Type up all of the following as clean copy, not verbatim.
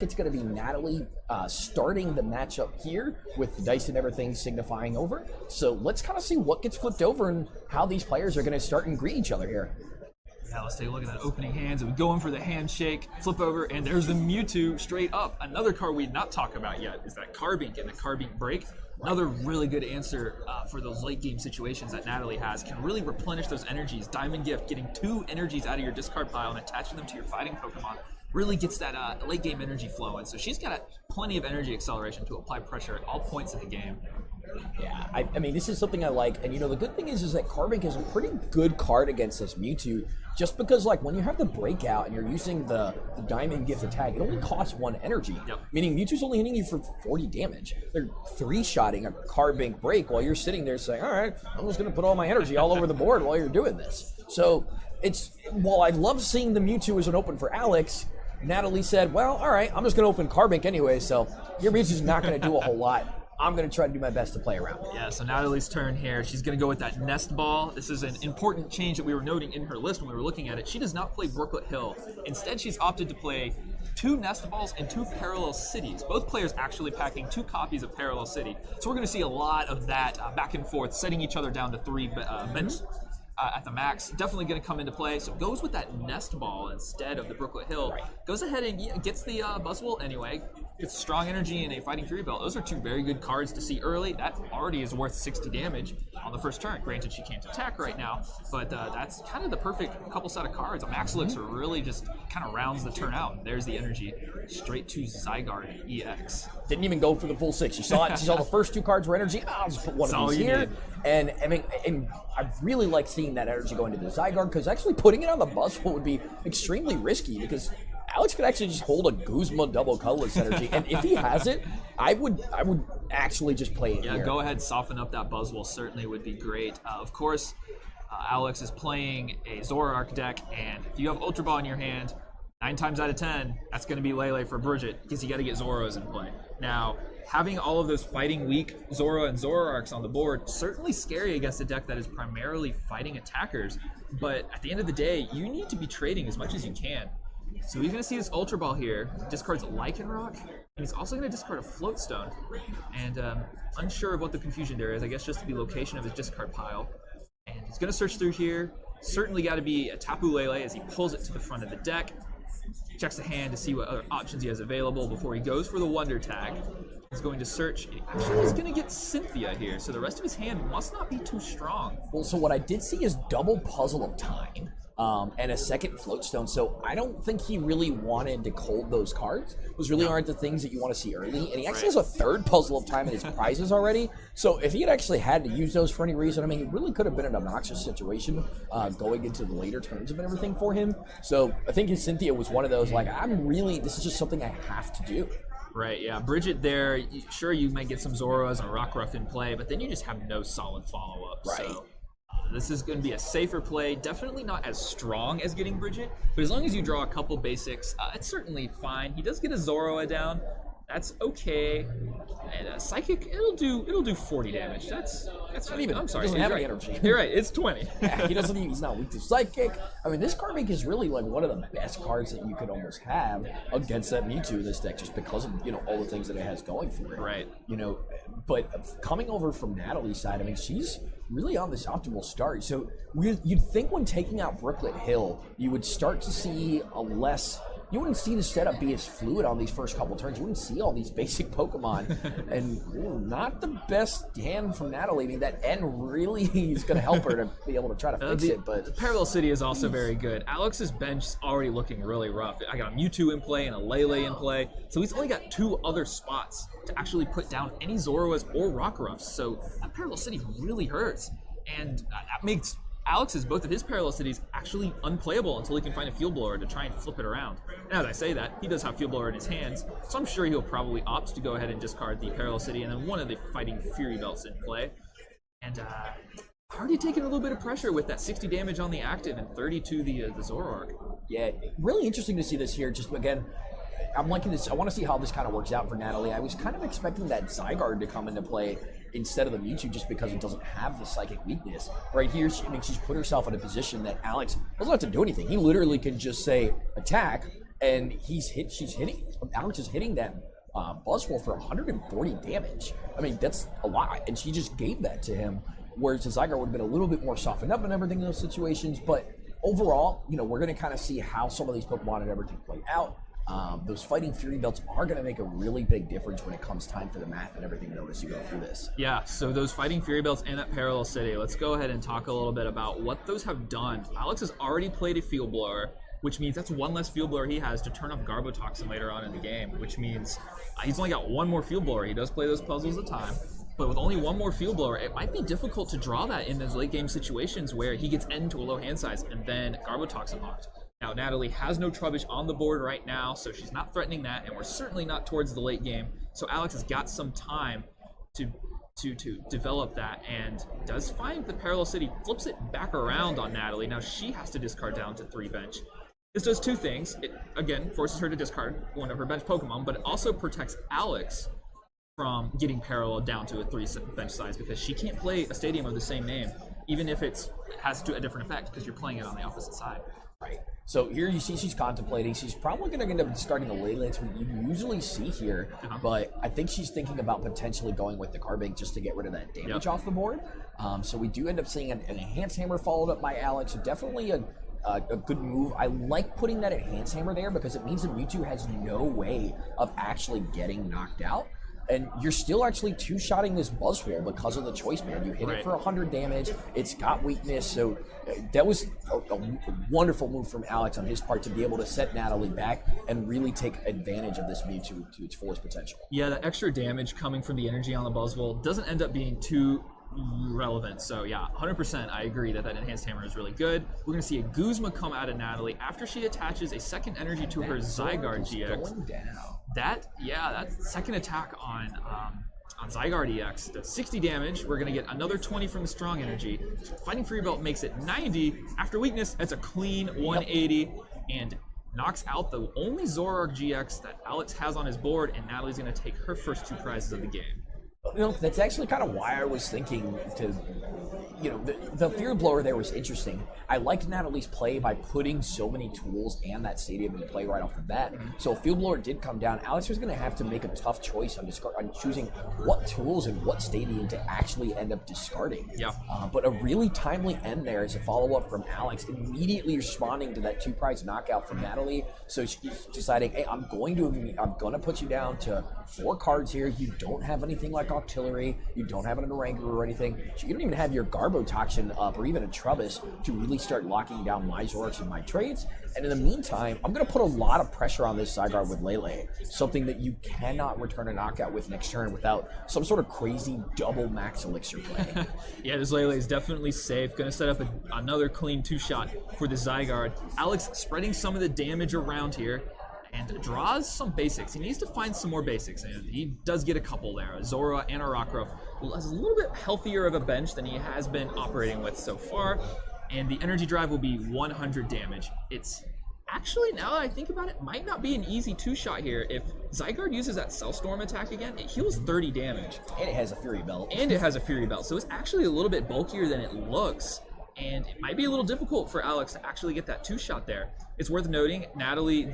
it's going to be Natalie starting the matchup here with the dice and everything signifying over. So let's kind of see what gets flipped over and how these players are going to start and greet each other here. Yeah, let's take a look at that opening hands. We go in for the handshake, flip over, and there's the Mewtwo straight up. Another card we've not talked about yet is that Carbink and the Carbink break. Another really good answer for those late game situations that Natalie has. Can really replenish those energies. Diamond Gift, getting 2 energies out of your discard pile and attaching them to your fighting Pokemon really gets that late game energy flowing. So she's got plenty of energy acceleration to apply pressure at all points in the game. Yeah, I mean, this is something I like. And, you know, the good thing is that Carbink is a pretty good card against this Mewtwo. Just because, like, when you have the breakout and you're using the Diamond Gift attack, it only costs 1 energy. Yep. Meaning Mewtwo's only hitting you for 40 damage. They're 3-shotting a Carbink break while you're sitting there saying, all right, I'm just going to put all my energy all over the board while you're doing this. So, while I love seeing the Mewtwo as an open for Alex, Natalie said, well, all right, I'm just going to open Carbink anyway, so your Mewtwo's not going to do a whole lot. I'm going to try to do my best to play around. Yeah, so Natalie's turn here. She's going to go with that Nest Ball. This is an important change that we were noting in her list when we were looking at it. She does not play Brooklet Hill. Instead, she's opted to play 2 Nest Balls and 2 Parallel Cities. Both players actually packing 2 copies of Parallel City. So we're going to see a lot of that back and forth, setting each other down to 3 bench at the max. Definitely going to come into play. So goes with that Nest Ball instead of the Brooklet Hill. Right. Goes ahead and gets the Buzzwole anyway. Gets strong energy and a Fighting Fury Belt. Those are 2 very good cards to see early. That already is worth 60 damage on the first turn. Granted, she can't attack right now, but that's kind of the perfect couple set of cards. A Max Elixir really just kind of rounds the turn out. There's the energy straight to Zygarde EX. Didn't even go for the full 6. You saw it. You saw the first 2 cards were energy. I'll just put one of these here. And I mean, and I really like seeing that energy go into the Zygarde because actually putting it on the Buzzwole would be extremely risky because Alex could actually just hold a Guzma double colorless energy, and if he has it, I would actually just play it here. Yeah, go ahead, soften up that Buzzwole. Certainly would be great. Of course, Alex is playing a Zoroark deck, and if you have Ultra Ball in your hand, 9 times out of 10, that's going to be Lele for Bridget because you got to get Zoros in play. Now, having all of those fighting weak Zoro and Zoroarks on the board, certainly scary against a deck that is primarily fighting attackers, but at the end of the day, you need to be trading as much as you can. So he's going to see this Ultra Ball here, discards a Lycanroc, and he's also going to discard a Float Stone. And unsure of what the confusion there is, I guess just the location of his discard pile. And he's going to search through here. Certainly got to be a Tapu Lele as he pulls it to the front of the deck. Checks the hand to see what other options he has available before he goes for the Wonder Tag. He's going to search. Actually, he's going to get Cynthia here, so the rest of his hand must not be too strong. Well, so what I did see is double Puzzle of Time. And a second Float Stone, so I don't think he really wanted to cold those cards. Those really aren't the things that you want to see early, and he actually has a 3rd Puzzle of Time in his prizes already, so if he had actually had to use those for any reason, I mean, it really could have been an obnoxious situation going into the later turns of everything for him, so I think his Cynthia was one of those, like, this is just something I have to do. Right, yeah. Bridget there, sure, you might get some Zoros and a Rockruff in play, but then you just have no solid follow-up, right. So this is going to be a safer play. Definitely not as strong as getting Bridget, but as long as you draw a couple basics, it's certainly fine. He does get a Zoroa down. That's okay. And Psychic, it'll do 40 damage. That's not even. I'm sorry. He doesn't have any energy. You're right. It's 20. Yeah, he's not weak to Psychic. I mean, this Carbink is really like one of the best cards that you could almost have against that Mewtwo in this deck, just because of all the things that it has going for it. Right. But coming over from Natalie's side, I mean, she's really on this optimal start. So you'd think when taking out Brooklet Hill, you would start to see you wouldn't see the setup be as fluid on these first couple turns. You wouldn't see all these basic Pokemon. And not the best hand from Natalie. I mean, that N really is going to help her to be able to try to fix it. But the Parallel City is also very good. Alex's bench is already looking really rough. I got a Mewtwo in play and a Lele in play. So he's only got 2 other spots to actually put down any Zoroas or Rockruffs. So that Parallel City really hurts. And that makes both of his Parallel Cities actually unplayable until he can find a Field Blower to try and flip it around. And as I say that, he does have Field Blower in his hands, so I'm sure he'll probably opt to go ahead and discard the Parallel City and then one of the Fighting Fury Belts in play. And already taking a little bit of pressure with that 60 damage on the active and 30 to the Zoroark. Yeah, really interesting to see this here. Just again, I'm liking this. I want to see how this kind of works out for Natalie. I was kind of expecting that Zygarde to come into play instead of the Mewtwo just because it doesn't have the psychic weakness. Right here, she's put herself in a position that Alex doesn't have to do anything. He literally can just say, attack, and she's hitting. Alex is hitting that Buzzwole for 140 damage. I mean, that's a lot, and she just gave that to him. Whereas the Zygarde would have been a little bit more softened up and everything in those situations. But overall, we're going to kind of see how some of these Pokemon and everything play out. Those Fighting Fury Belts are going to make a really big difference when it comes time for the math and everything as you go through this. Yeah, so those Fighting Fury Belts and that Parallel City, let's go ahead and talk a little bit about what those have done. Alex has already played a Field Blower, which means that's one less Field Blower he has to turn off Garbotoxin later on in the game, which means he's only got one more Field Blower. He does play those puzzles at a time. But with only one more Field Blower, it might be difficult to draw that in those late game situations where he gets into a low hand size and then Garbotoxin locked. Now, Natalie has no Trubbish on the board right now, so she's not threatening that, and we're certainly not towards the late game. So Alex has got some time to develop that, and does find the Parallel City, flips it back around on Natalie. Now she has to discard down to 3 bench. This does 2 things. It, again, forces her to discard one of her bench Pokemon, but it also protects Alex from getting Parallel down to a 3 bench size, because she can't play a stadium of the same name, even if it has a different effect, because you're playing it on the opposite side. Right. So here you see she's contemplating. She's probably going to end up discarding the Leyland, which you usually see here, but I think she's thinking about potentially going with the Carbink just to get rid of that damage off the board. So we do end up seeing an Enhanced Hammer followed up by Alex. So definitely a good move. I like putting that Enhanced Hammer there because it means that Mewtwo has no way of actually getting knocked out. And you're still actually two-shotting this Buzzwole because of the Choice Band. You hit it for 100 damage. It's got weakness. So that was a wonderful move from Alex on his part to be able to set Natalie back and really take advantage of this Mewtwo to its fullest potential. Yeah, the extra damage coming from the energy on the Buzzwole doesn't end up being too relevant. So yeah, 100% I agree that Enhanced Hammer is really good. We're going to see a Guzma come out of Natalie after she attaches a second energy to her Zygarde GX. Going down. That second attack on Zygarde EX does 60 damage. We're going to get another 20 from the strong energy. Fighting Fury Belt makes it 90. After weakness, that's a clean 180 and knocks out the only Zoroark GX that Alex has on his board, and Natalie's going to take her first 2 prizes of the game. That's actually kind of why I was thinking to, the Field Blower there was interesting. I liked Natalie's play by putting so many tools and that stadium into play right off the bat. So if Field Blower did come down, Alex was going to have to make a tough choice on choosing what tools and what stadium to actually end up discarding. Yeah. But a really timely end there is a follow-up from Alex, immediately responding to that 2-prize knockout from Natalie. So she's deciding, hey, I'm going to put you down to 4 cards here. You don't have anything like Octillery. You don't have an Oranguru or anything. So you don't even have your Garbotoxin up or even a Trubbish to really start locking down my Zoroarks and my trades. And in the meantime, I'm going to put a lot of pressure on this Zygarde with Lele, something that you cannot return a knockout with next turn without some sort of crazy double max elixir play. Yeah, this Lele is definitely safe. Going to set up another clean 2-shot for the Zygarde. Alex spreading some of the damage around here and draws some basics. He needs to find some more basics, and he does get a couple there. Zora and a Rockruff has a little bit healthier of a bench than he has been operating with so far, and the energy drive will be 100 damage. It's actually, now that I think about it, might not be an easy 2-shot here. If Zygarde uses that Cellstorm attack again, it heals 30 damage. And it has a Fury Belt. So it's actually a little bit bulkier than it looks, and it might be a little difficult for Alex to actually get that 2-shot there. It's worth noting, Natalie,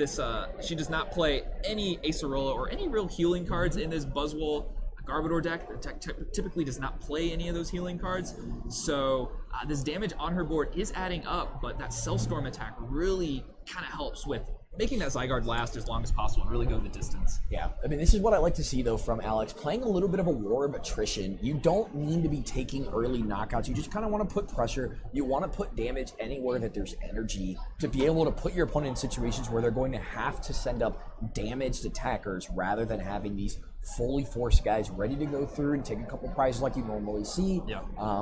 she does not play any Acerola or any real healing cards in this Buzzwole Garbodor deck. The deck typically does not play any of those healing cards, so this damage on her board is adding up, but that Cellstorm attack really kind of helps with making that Zygarde last as long as possible and really go the distance. Yeah, I mean, this is what I like to see, though, from Alex. Playing a little bit of a war of attrition. You don't need to be taking early knockouts. You just kind of want to put pressure. You want to put damage anywhere that there's energy to be able to put your opponent in situations where they're going to have to send up damaged attackers rather than having these fully forced guys ready to go through and take a couple prizes like you normally see. Yeah.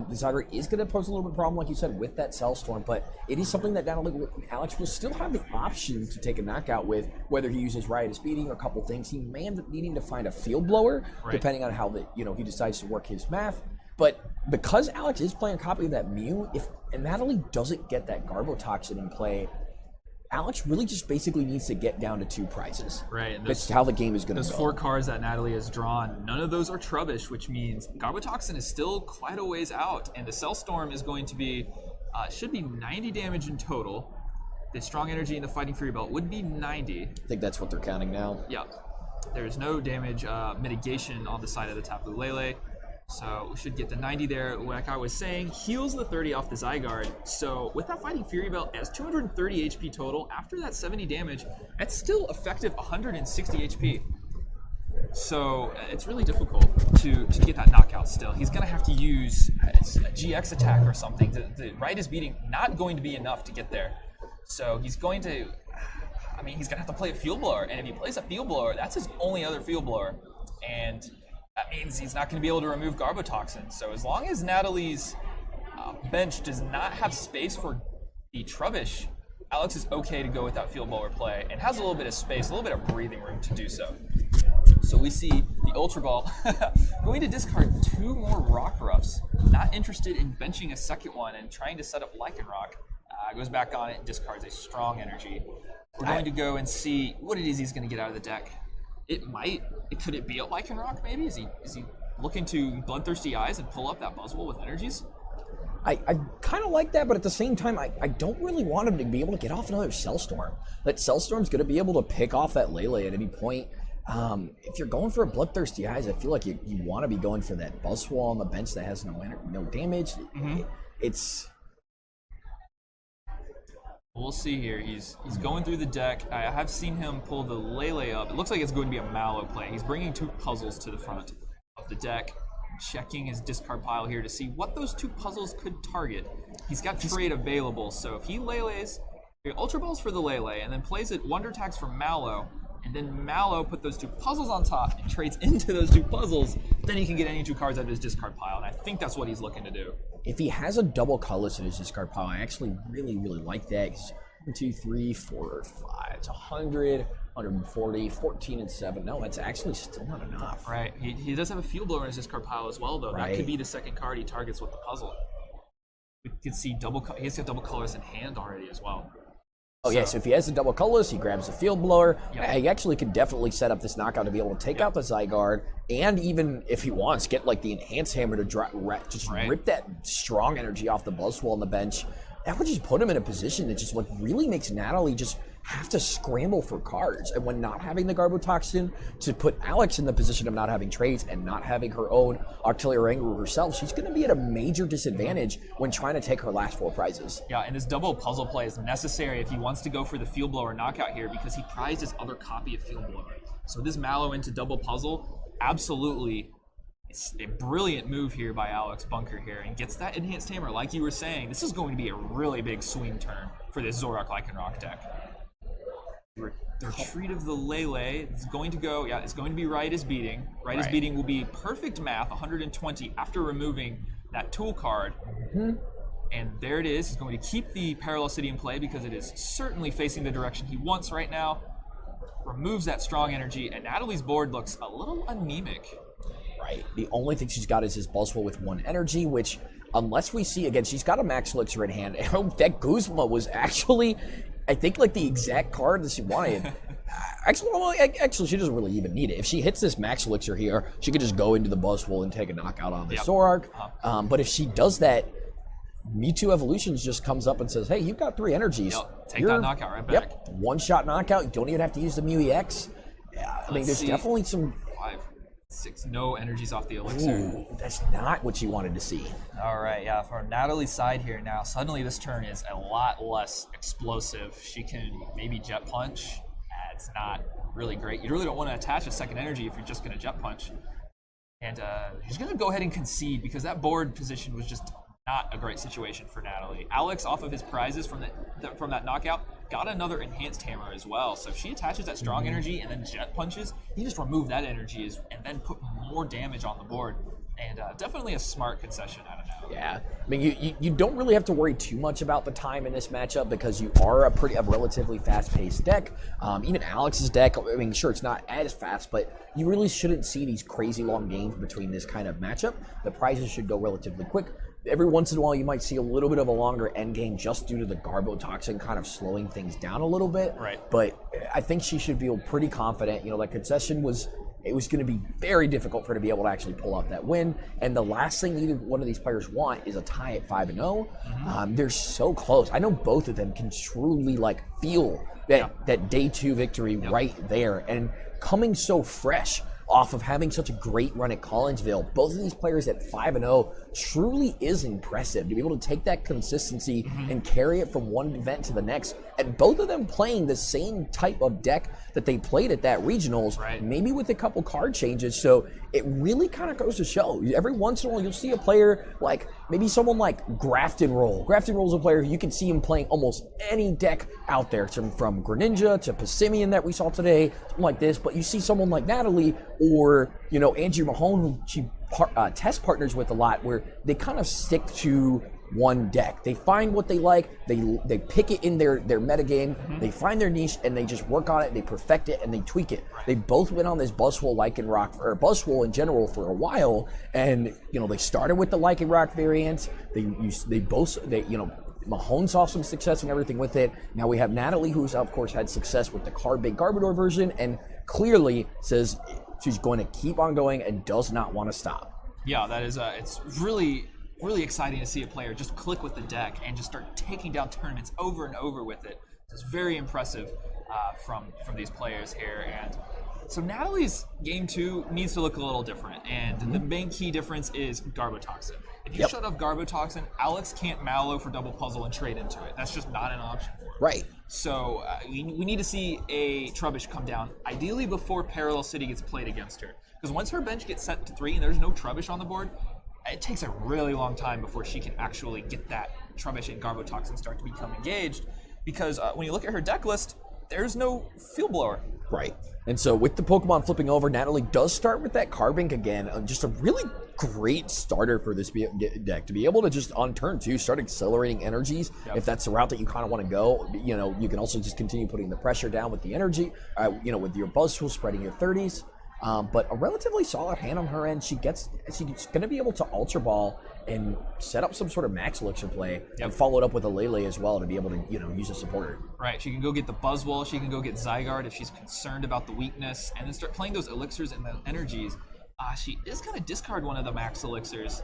The Zygarde is going to pose a little bit of problem, like you said, with that Cellstorm, but it is something that Alex will still have the option to take a knockout with, whether he uses Riot of Speeding or a couple things. He may end up needing to find a Field Blower, depending on how he decides to work his math. But because Alex is playing a copy of that Mew, if Natalie doesn't get that Garbotoxin in play, Alex really just basically needs to get down to 2 prizes. Right. And that's how the game is going to go. Those 4 cards that Natalie has drawn, none of those are Trubbish, which means Garbotoxin is still quite a ways out. And the Cellstorm is going to be, should be 90 damage in total. the strong energy in the Fighting Fury belt would be 90. I think that's what they're counting now. Yeah. There's no damage mitigation on the side of the Tapu Lele. So we should get the 90 there. Like I was saying, heals the 30 off the Zygarde. So with that Fighting Fury belt, it has 230 HP total. After that 70 damage, that's still effective 160 HP. So it's really difficult to get that knockout still. He's going to have to use a GX attack or something. The right is beating not going to be enough to get there. So he's going to, he's going to have to play a Field Blower. And if he plays a Field Blower, that's his only other Field Blower. And that means he's not going to be able to remove Garbotoxin. So as long as Natalie's bench does not have space for the Trubbish, Alex is okay to go with that Field Blower play and has a little bit of space, a little bit of breathing room to do so. So we see the Ultra Ball going to discard 2 more Rock Ruffs. Not interested in benching a second one and trying to set up Lycanroc. Goes back on it and discards a Strong Energy. We're going to go and see what it is he's going to get out of the deck. Could it be a Lycanroc maybe? Is he looking to Bloodthirsty Eyes and pull up that Buzzwole with energies? I kind of like that, but at the same time, I don't really want him to be able to get off another Cellstorm. That Cellstorm's going to be able to pick off that Lele at any point. If you're going for a Bloodthirsty Eyes, I feel like you want to be going for that Buzzwole on the bench that has no damage. Mm-hmm. We'll see here. He's going through the deck. I have seen him pull the Lele up. It looks like it's going to be a Mallow play. He's bringing 2 puzzles to the front of the deck, checking his discard pile here to see what those 2 puzzles could target. He's got trade available, so if he Lele's, Ultra Balls for the Lele, and then plays it Wonder Tags for Mallow, and then Mallow put those 2 puzzles on top and trades into those 2 puzzles, then he can get any 2 cards out of his discard pile, and I think that's what he's looking to do. If he has a double colorless in his discard pile, I actually really, really like that. 1, 2, 3, 4, 5. It's 100, 140, 14, and 7. No, that's actually still not enough. Right. He does have a Field Blower in his discard pile as well, though. Right. That could be the second card he targets with the puzzle. We can see he has got double colors in hand already as well. Oh, yeah, so if he has a double colorless, he grabs the Field Blower. Yep. He actually could definitely set up this knockout to be able to take out the Zygarde, and even if he wants, get like the Enhanced Hammer to rip that Strong Energy off the Buzzwole on the bench. That would just put him in a position that just really makes Natalie just have to scramble for cards. And when not having the Garbotoxin, to put Alex in the position of not having trades and not having her own Octillery Rangaroo herself, she's going to be at a major disadvantage when trying to take her last 4 prizes. Yeah, and this double puzzle play is necessary if he wants to go for the Field Blower knockout here, because he prized his other copy of Field Blower. So this Mallow into double puzzle, absolutely, it's a brilliant move here by Alex Bunker here, and gets that Enhanced Hammer. Like you were saying, this is going to be a really big swing turn for this Zoroark Lycanroc deck. The retreat of the Lele is going to go, it's going to be Right is Beating. Right is Beating will be perfect math, 120, after removing that tool card. Mm-hmm. And there it is. He's going to keep the Parallel City in play because it is certainly facing the direction he wants right now. Removes that Strong Energy, and Natalie's board looks a little anemic. Right. The only thing she's got is his Buzzwole with 1 energy, which, unless we see, again, she's got a Max Elixir in hand. That Guzma was actually, I think, like the exact card that she wanted. Actually, she doesn't really even need it. If she hits this Max Elixir here, she could just go into the Buzzwole and take a knockout on the Zoroark. But if she does that, Mewtwo Evolutions just comes up and says, hey, you've got 3 energies. Take that knockout right back. Yep, 1-shot knockout. You don't even have to use the Mew EX. There's definitely some... 5, 6, no energies off the Elixir. Ooh, that's not what you wanted to see. All right, for Natalie's side here now, suddenly this turn is a lot less explosive. She can maybe Jet Punch. It's not really great. You really don't want to attach a second energy if you're just going to Jet Punch. And she's going to go ahead and concede because that board position was just not a great situation for Natalie. Alex, off of his prizes from that knockout, got another Enhanced Hammer as well. So if she attaches that Strong Energy and then Jet Punches, he just remove that energy and then put more damage on the board. And definitely a smart concession out of Natalie. Yeah, you don't really have to worry too much about the time in this matchup because you are a relatively fast-paced deck. Even Alex's deck, sure, it's not as fast, but you really shouldn't see these crazy long games between this kind of matchup. The prizes should go relatively quick. Every once in a while, you might see a little bit of a longer end game just due to the Garbotoxin kind of slowing things down a little bit. Right. But I think she should feel pretty confident. That concession was it was going to be very difficult for her to be able to actually pull off that win. And the last thing either one of these players want is a tie at 5-0. They're so close. I know both of them can truly like feel that day 2 victory right there, and coming so fresh off of having such a great run at Collinsville. Both of these players at 5-0 truly is impressive to be able to take that consistency and carry it from one event to the next. And both of them playing the same type of deck that they played at that regionals, maybe with a couple card changes. So it really kind of goes to show. Every once in a while, you'll see a player like maybe someone like Grafton Roll. Grafton Roll is a player who you can see him playing almost any deck out there, from Greninja to Passimian that we saw today, something like this. But you see someone like Natalie or, Angie Mahone, who she test partners with a lot, where they kind of stick to one deck. They find what they like, they pick it in their metagame, they find their niche, and they just work on it, they perfect it, and they tweak it. They both went on this Buzzwole Lycanroc, or Buzzwole in general, for a while, and they started with the Lycanroc variants. Mahone saw some success and everything with it. Now we have Natalie, who's of course had success with the Big Garbodor version, and clearly says she's going to keep on going and does not want to stop. Yeah, that is. It's really exciting to see a player just click with the deck and just start taking down tournaments over and over with it. It's very impressive from these players here. And so Natalie's game 2 needs to look a little different, and the main key difference is Garbotoxin. If you shut off Garbotoxin, Alex can't Mallow for double puzzle and trade into it. That's just not an option for him. Right. So we need to see a Trubbish come down, ideally before Parallel City gets played against her. Because once her bench gets set to 3 and there's no Trubbish on the board, it takes a really long time before she can actually get that Trubbish and Garbotoxin start to become engaged. Because when you look at her deck list, there's no Field Blower. Right. And so with the Pokemon flipping over, Natalie does start with that Carbink again. Just a really great starter for this deck to be able to just on turn 2 start accelerating energies. If that's the route that you kind of want to go, you can also just continue putting the pressure down with the energy, with your Buzzwole spreading your 30s. But a relatively solid hand on her end. She's going to be able to Ultra Ball and set up some sort of Max Elixir play, and follow it up with a Lele as well to be able to use a supporter. Right. She can go get the Buzzwole. She can go get Zygarde if she's concerned about the weakness, and then start playing those elixirs and the energies. She is going to discard one of the Max Elixirs,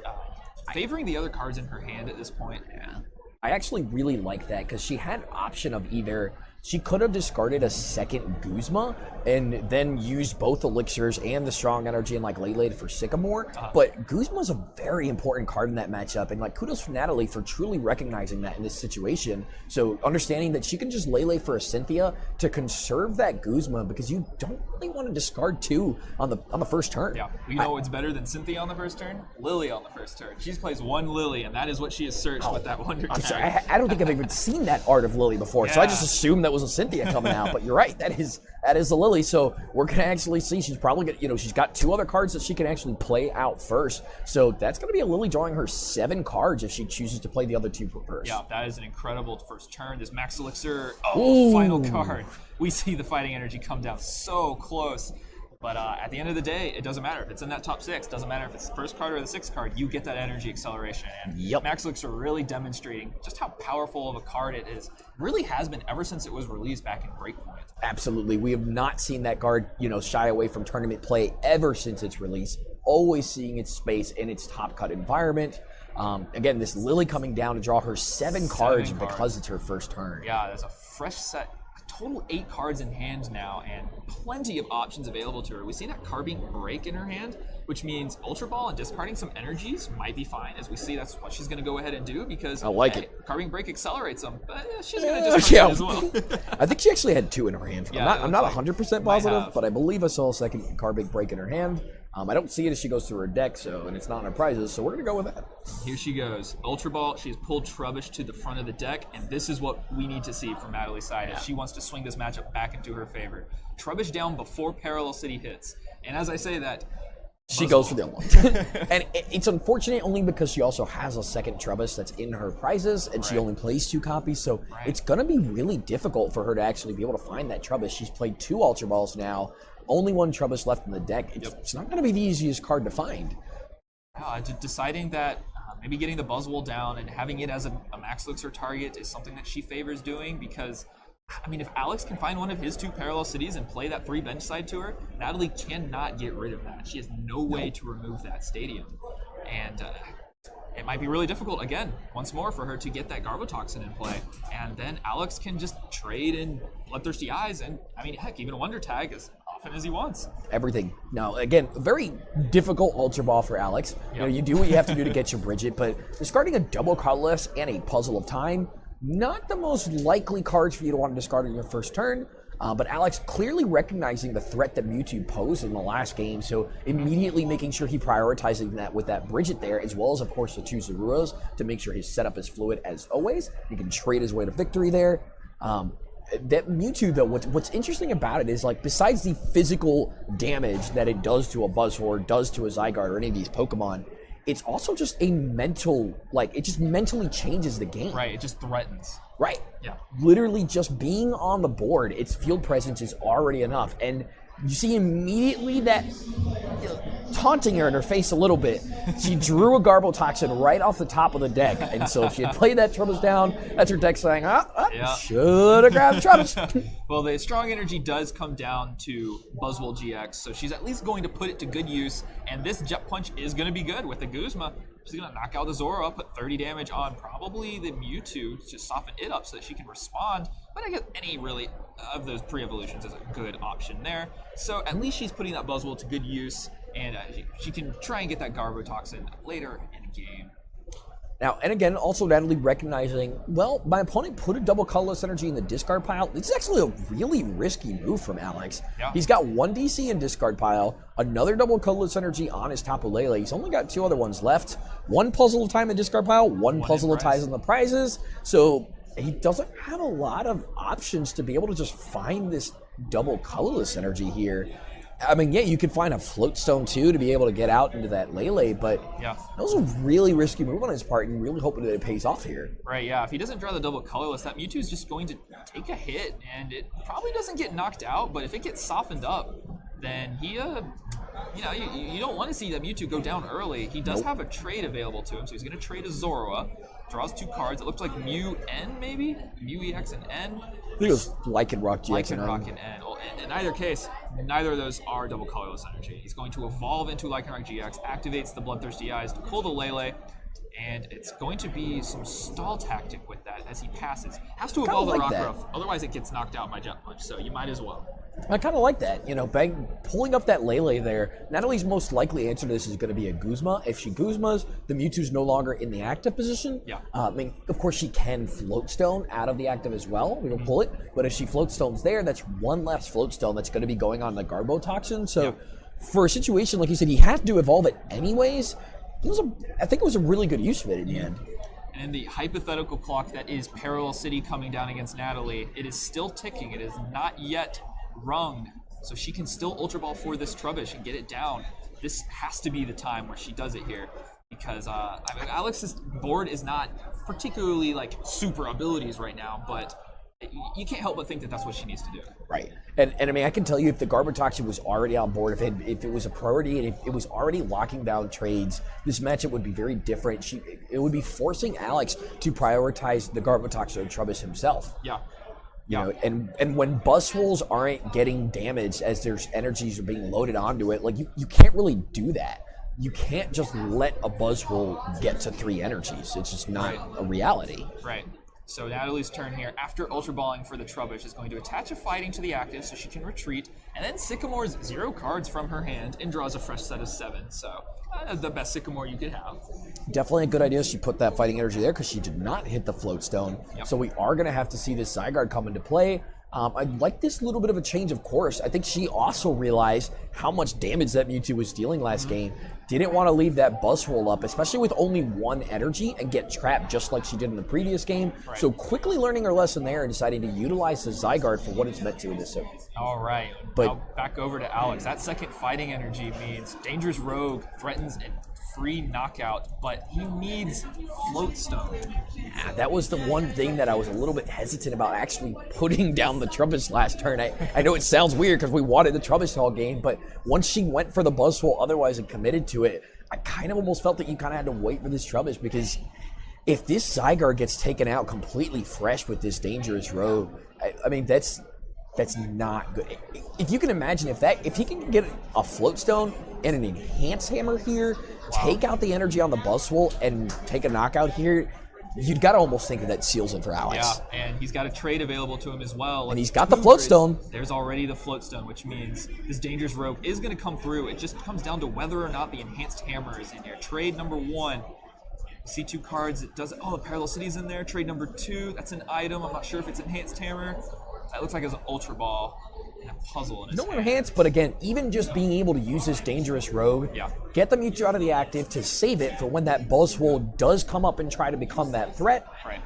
favoring the other cards in her hand at this point. Yeah. I actually really like that because she had option of either she could have discarded a second Guzma and then used both elixirs and the strong energy and Lele for Sycamore. But Guzma's a very important card in that matchup, and kudos for Natalie for truly recognizing that in this situation. So understanding that she can just Lele for a Cynthia to conserve that Guzma, because you don't really want to discard 2 on the first turn. Yeah, you know what's better than Cynthia on the first turn? Lily on the first turn. She plays one Lily, and that is what she has searched with that Wonder Tag. I'm sorry, I don't think I've even seen that art of Lily before, so I just assumed that was a Cynthia coming out. But you're right, that is a Lily. So we're gonna actually see she's probably gonna, she's got 2 other cards that she can actually play out first. So that's gonna be a Lily drawing her 7 cards if she chooses to play the other 2 first. Yeah, that is an incredible first turn. This Max Elixir, final card. We see the fighting energy come down so close. But at the end of the day, it doesn't matter if it's in that top 6. Doesn't matter if it's the first card or the 6th card. You get that energy acceleration. And Max Elixir really demonstrating just how powerful of a card it is. Really has been ever since it was released back in Breakpoint. Absolutely. We have not seen that card, shy away from tournament play ever since its release. Always seeing its space in its top cut environment. Again, this Lily coming down to draw her 7 cards because it's her first turn. Yeah, there's a fresh set. Total 8 cards in hand now, and plenty of options available to her. We see that Carbink Break in her hand, which means Ultra Ball and discarding some energies might be fine. As we see, that's what she's going to go ahead and do, because I like it. Carbink Break accelerates them, but she's going to discard as well. I think she actually had 2 in her hand. I'm not 100% positive, but I believe I saw a second Carbink Break in her hand. I don't see it as she goes through her deck, and it's not in her prizes, so we're going to go with that. Here she goes. Ultra Ball, she has pulled Trubbish to the front of the deck, and this is what we need to see from Natalie's side if she wants to swing this matchup back into her favor. Trubbish down before Parallel City hits. And as I say that, she goes for the other one. And it's unfortunate only because she also has a second Trubbish that's in her prizes, and she only plays 2 copies, so it's going to be really difficult for her to actually be able to find that Trubbish. She's played 2 Ultra Balls now. Only 1 Trubbish left in the deck. It's not going to be the easiest card to find. Deciding that maybe getting the Buzzwole down and having it as a Max Elixir target is something that she favors doing, because I mean, if Alex can find one of his 2 parallel cities and play that 3 bench side to her, Natalie cannot get rid of that. She has no way to remove that stadium. And it might be really difficult, again, once more, for her to get that Garbotoxin in play. And then Alex can just trade in Bloodthirsty Eyes and, I mean, heck, even a Wonder Tag as often as he wants. Everything. Now, again, very difficult Ultra Ball for Alex. Yep. You know, you do what you have to do to get your Bridget, but discarding a double colorless and a Puzzle of Time, not the most likely cards for you to want to discard on your first turn. But Alex clearly recognizing the threat that Mewtwo posed in the last game, so immediately making sure he prioritizing that with that Bridget there, as well as, of course, the 2 Zaruros to make sure his setup is fluid as always. He can trade his way to victory there. That Mewtwo, though, what's interesting about it is, like, besides the physical damage that it does to a Buzzword, does to a Zygarde, or any of these Pokemon, it's also just a mental, like, it just mentally changes the game. Right, it just threatens. Right. Yeah. Literally just being on the board, its field presence is already enough. And you see immediately that taunting her in her face a little bit. She drew a Garbotoxin right off the top of the deck. And so if she had played that Trubbish down, that's her deck saying, should have grabbed Trubbish. Well, the strong energy does come down to Buzzwole GX, so she's at least going to put it to good use. And this Jet Punch is going to be good with the Guzma. She's going to knock out the Zoro, put 30 damage on probably the Mewtwo to soften it up so that she can respond. But I guess any really of those pre-evolutions is a good option there. So at least she's putting that Buzzwole to good use, and she can try and get that Garbotoxin later in the game. Now, and again, also Natalie recognizing, well, my opponent put a double colorless energy in the discard pile. This is actually a really risky move from Alex. Yeah. He's got 1 DC in discard pile, another double colorless energy on his Tapu Lele. He's only got 2 other ones left. 1 Puzzle of Time in discard pile, 1 Puzzle of Ties on the prizes. So he doesn't have a lot of options to be able to just find this double colorless energy here. I mean, yeah, you could find a Floatstone too to be able to get out into that Lele, but yeah, that was a really risky move on his part, and really hoping that it pays off here. Right, yeah. If he doesn't draw the double colorless, that Mewtwo is just going to take a hit, and it probably doesn't get knocked out, but if it gets softened up, then he, you don't want to see that Mewtwo go down early. He does have a trade available to him, so he's going to trade a Zoroa. Draws 2 cards. It looks like Mew N, maybe? Mew EX and N? I think it was Lycanroc GX and N. Lycanroc and N. Well, in either case, neither of those are double colorless energy. He's going to evolve into Lycanroc GX, activates the Bloodthirsty Eyes to pull the Lele, and it's going to be some stall tactic with that as he passes. Has to evolve the Rockruff, otherwise it gets knocked out by Jet Punch, so you might as well. I kind of like that. Pulling up that Lele there, Natalie's most likely answer to this is going to be a Guzma. If she Guzmas, the Mewtwo's no longer in the active position. Yeah. I mean, of course, she can Floatstone out of the active as well. We don't pull it. But if she Floatstone's there, that's 1 less Floatstone that's going to be going on the Garbotoxin. So for a situation, like you said, you have to evolve it anyways. I think it was a really good use of it in the end. And in the hypothetical clock that is Parallel City coming down against Natalie, it is still ticking. It is not yet rung, so she can still Ultra Ball for this Trubbish and get it down. This has to be the time where she does it here, because Alex's board is not particularly like super abilities right now, but you can't help but think that that's what she needs to do. Right. And I mean, I can tell you, if the Garbotoxin was already on board, if it was a priority and if it was already locking down trades, this matchup would be very different. It would be forcing Alex to prioritize the Garbotoxin and Trubbish himself. Yeah. You know, and when Buzzwoles aren't getting damaged as their energies are being loaded onto it, like you can't really do that. You can't just let a Buzzwole get to 3 energies. It's just not a reality. Right. So Natalie's turn here, after Ultra Balling for the Trubbish, is going to attach a Fighting to the active so she can retreat, and then Sycamore's 0 cards from her hand and draws a fresh set of 7. So the best Sycamore you could have. Definitely a good idea she put that Fighting energy there, because she did not hit the Floatstone. Yep. So we are going to have to see this Zygarde come into play. I like this little bit of a change of course. I think she also realized how much damage that Mewtwo was dealing last game. Didn't want to leave that Buzzwole up, especially with only 1 energy, and get trapped just like she did in the previous game. Right. So quickly learning her lesson there and deciding to utilize the Zygarde for what it's meant to in this game. All right. But now back over to Alex. That second Fighting energy means Dangerous Rogue threatens a free knockout, but he needs Floatstone. Yeah, that was the one thing that I was a little bit hesitant about actually putting down the Trubbish last turn. I know it sounds weird because we wanted the Trubbish all game, but once she went for the Buzzwole otherwise and committed to it, I kind of almost felt that you kind of had to wait for this Trubbish, because if this Zygarde gets taken out completely fresh with this Dangerous Rogue, I mean, that's not good. If you can imagine if he can get a Float Stone and an Enhanced Hammer here, take out the energy on the Buzzwole and take a knockout here, you'd got to almost think that seals it for Alex. Yeah, and he's got a trade available to him as well. And he's got the Float Stone. There's already the Float Stone, which means this Dangerous Rogue is going to come through. It just comes down to whether or not the Enhanced Hammer is in here. Trade number 1. See 2 cards. It does. Oh, the Parallel City's in there. Trade number 2. That's an item. I'm not sure if it's Enhanced Hammer. That looks like it's an Ultra Ball and a puzzle in his hand. Enhanced, but again, even just being able to use this Dangerous Rogue, get the Mewtwo out of the active to save it for when that Buzzwole does come up and try to become that threat. Right.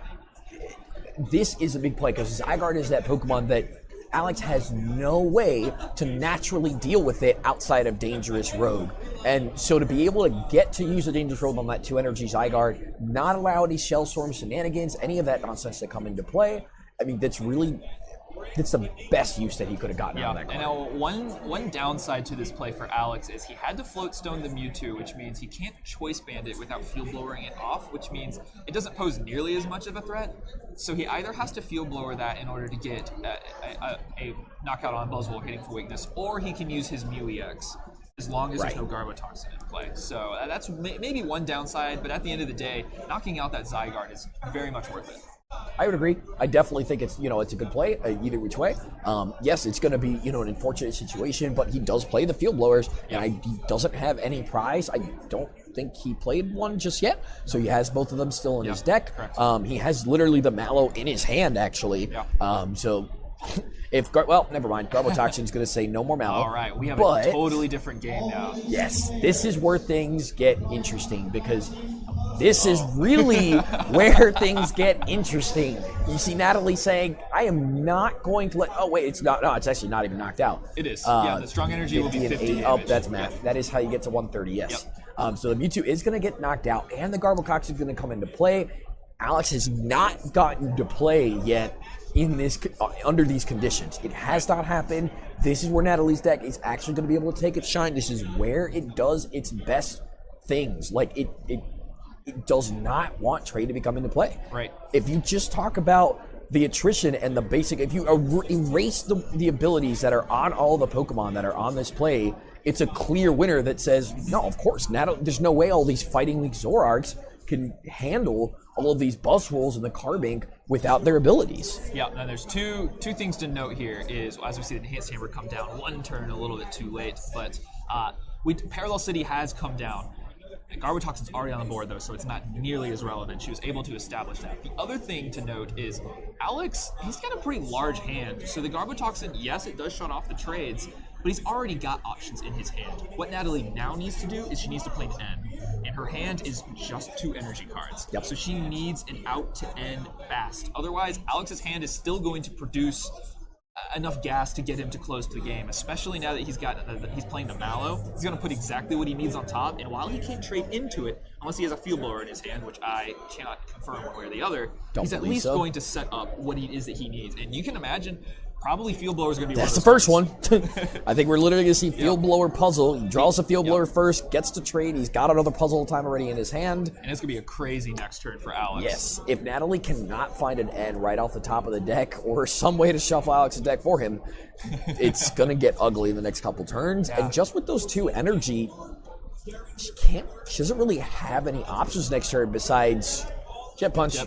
This is a big play because Zygarde is that Pokemon that Alex has no way to naturally deal with it outside of Dangerous Rogue. And so to be able to get to use a Dangerous Rogue on that 2 energy Zygarde, not allow any Shell Storm shenanigans, any of that nonsense to come into play, I mean, that's the best use that he could have gotten out of that card. And now one downside to this play for Alex is he had to Float Stone the Mewtwo, which means he can't Choice Band it without Field Blowering it off, which means it doesn't pose nearly as much of a threat. So he either has to Field Blower that in order to get a knockout on Buzzwole hitting for weakness, or he can use his Mew EX as long as there's no Garbotoxin in play. So that's maybe one downside, but at the end of the day, knocking out that Zygarde is very much worth it. I would agree. I definitely think it's a good play either which way. Yes, it's going to be an unfortunate situation, but he does play the Field Blowers, and he doesn't have any prize. I don't think he played one just yet, so he has both of them still in his deck. He has literally the Mallow in his hand actually. So if never mind. Garbotoxin's going to say no more Mallow. All right, we have a totally different game now. Yes, this is where things get interesting because this is really where things get interesting. You see Natalie saying, I am not going to let... Oh, wait, it's not. No, it's actually not even knocked out. It is. The strong energy will be 50 damage. Oh, that's math. That's how you get to 130, yes. So the Mewtwo is going to get knocked out, and the Garbotoxin is going to come into play. Alex has not gotten to play yet in this under these conditions. It has not happened. This is where Natalie's deck is actually going to be able to take its shine. This is where it does its best things. Like, it does not want trade to be come into play. Right. If you just talk about the attrition and the basic, if you erase the abilities that are on all the Pokemon that are on this play, it's a clear winner that says, no, of course, there's no way all these Fighting League Zoroarks can handle all of these Buzzwoles in the Carbink without their abilities. Yeah, now there's two things to note here is, as we see the Enhanced Hammer come down one turn a little bit too late, but Parallel City has come down. Garbotoxin's already on the board, though, so it's not nearly as relevant. She was able to establish that. The other thing to note is Alex, he's got a pretty large hand. So the Garbotoxin, yes, it does shut off the trades, but he's already got options in his hand. What Natalie now needs to do is she needs to play an N. And her hand is just 2 energy cards. Yep. So she needs an out to end fast. Otherwise, Alex's hand is still going to produce enough gas to get him to close to the game, especially now that he's playing the Mallow. He's going to put exactly what he needs on top, and while he can't trade into it, unless he has a Field Blower in his hand, which I cannot confirm one way or the other, he's at least going to set up what it is that he needs. And you can imagine, probably Field Blower is going to be That's one of the first one. I think we're literally going to see Field Blower puzzle. He draws a Field Blower first, gets to trade. He's got another puzzle time already in his hand. And it's going to be a crazy next turn for Alex. Yes. If Natalie cannot find an N right off the top of the deck or some way to shuffle Alex's deck for him, it's going to get ugly in the next couple turns. Yeah. And just with those 2 energy, she doesn't really have any options next turn besides... Jet Punch.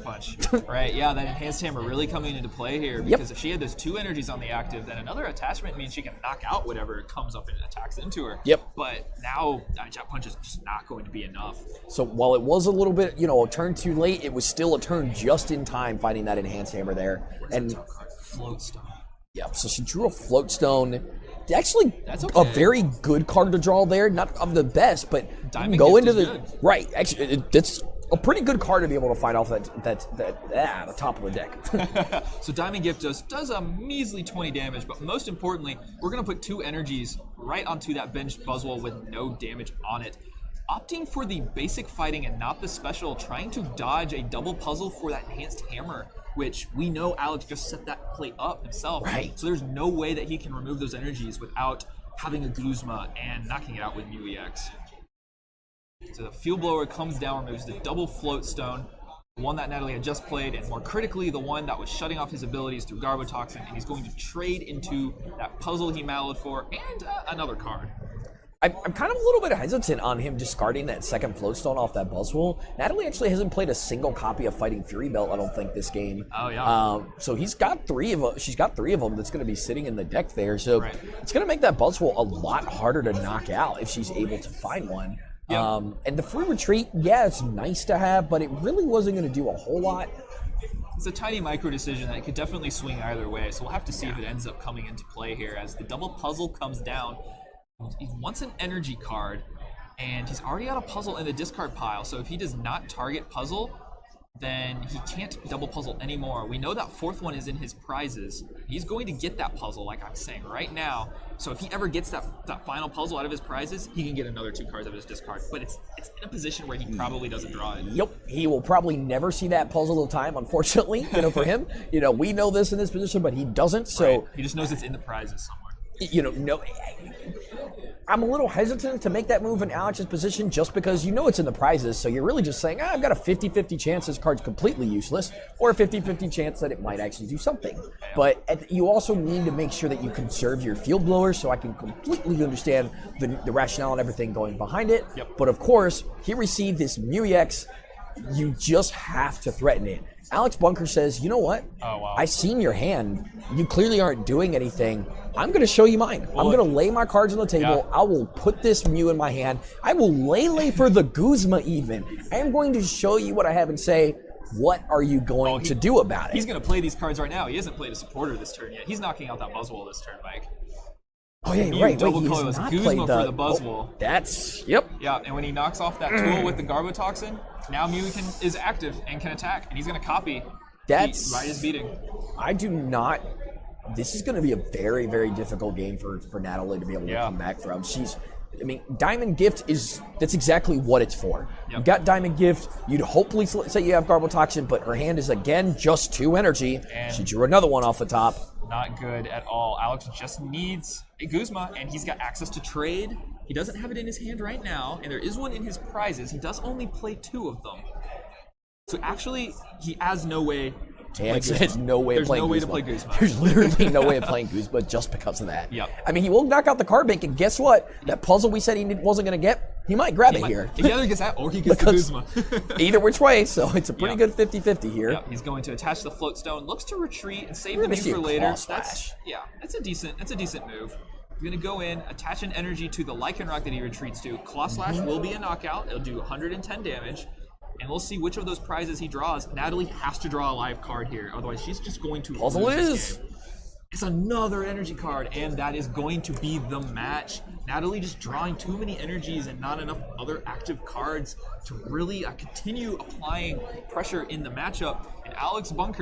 Right, yeah, that Enhanced Hammer really coming into play here because if she had those 2 energies on the active, then another attachment means she can knock out whatever comes up and attacks into her. Yep. But now Jet Punch is just not going to be enough. So while it was a little bit, a turn too late, it was still a turn just in time finding that Enhanced Hammer there. And Float Stone. Yep, so she drew a Float Stone. Actually, that's a very good card to draw there. Not of the best, but Diamond go Gift into is the good. Right. Actually, it's a pretty good card to be able to find off the top of the deck. So Diamond Gift does a measly 20 damage, but most importantly, we're going to put 2 energies right onto that benched Buzzwole with no damage on it. Opting for the basic fighting and not the special, trying to dodge a double puzzle for that Enhanced Hammer, which we know Alex just set that play up himself. Right. So there's no way that he can remove those energies without having a Guzma and knocking it out with Mew EX. So the Field Blower comes down, removes the double Float Stone. the one that Natalie had just played, and more critically, the one that was shutting off his abilities through Garbotoxin, and he's going to trade into that puzzle he mallowed for, and another card. I'm kind of a little bit hesitant on him discarding that second Floatstone off that Buzzwole. Natalie actually hasn't played a single copy of Fighting Fury Belt, I don't think, this game. Oh, yeah. So she's got three of them that's going to be sitting in the deck there. So it's going to make that Buzzwole a lot harder to knock out if she's able to find one. Yep. And the free retreat, yeah, it's nice to have, but it really wasn't going to do a whole lot. It's a tiny micro decision that could definitely swing either way, so we'll have to see if it ends up coming into play here as the double puzzle comes down. He wants an energy card, and he's already got a puzzle in the discard pile, so if he does not target puzzle, then he can't double puzzle anymore. We know that fourth one is in his prizes. He's going to get that puzzle, like I'm saying right now. So if he ever gets that final puzzle out of his prizes, he can get another 2 cards out of his discard. But it's in a position where he probably doesn't draw it. Yep, he will probably never see that puzzle of time, unfortunately. For him, we know this in this position, but he doesn't. So he just knows it's in the prizes somewhere. I'm a little hesitant to make that move in Alex's position just because it's in the prizes, so you're really just saying, I've got a 50-50 chance this card's completely useless, or a 50-50 chance that it might actually do something. But you also need to make sure that you conserve your field blower, so I can completely understand the rationale and everything going behind it. Yep. But of course, he received this Mew EX, you just have to threaten it. Alex Bunker says, you know what? Oh, wow. I've seen your hand. You clearly aren't doing anything. I'm going to show you mine. I'm going to lay my cards on the table. I will put this Mew in my hand. I will lay for the Guzma even. I am going to show you what I have and say, what are you going to do about it? He's going to play these cards right now. He hasn't played a supporter this turn yet. He's knocking out that Buzzwole this turn, Mike. Oh, yeah, right. Double Wait, colorless Guzma for the Buzzwole. Yep. Yeah, and when he knocks off that tool with the Garbotoxin, now Mew is active and can attack, and he's going to copy. That's right as beating. I do not. This is going to be a very, very difficult game for Natalie to be able to come back from. Diamond Gift that's exactly what it's for. Yep. You got Diamond Gift, you'd hopefully say you have Garbotoxin, but her hand is again just 2 energy. And she drew another one off the top. Not good at all. Alex just needs a Guzma, and he's got access to trade. He doesn't have it in his hand right now, and there is one in his prizes. He does only play 2 of them. So actually, he has no way to play Guzma. There's no way to play Guzma. There's literally no way of playing Guzma just because of that. Yep. He will knock out the card bank, and guess what? That puzzle we said he wasn't going to get, he might grab it here. He either gets that or he gets the Guzma. Either which way, so it's a pretty good 50-50 here. Yep. He's going to attach the Floatstone, looks to retreat and save the Mew for later. That's a decent move. He's going to go in, attach an energy to the Lycanroc that he retreats to. Claw Slash will be a knockout. It'll do 110 damage. And we'll see which of those prizes he draws. Natalie has to draw a live card here, otherwise she's just going to lose this game. It's another energy card, and that is going to be the match. Natalie just drawing too many energies and not enough other active cards to really continue applying pressure in the matchup. And Alex Bunker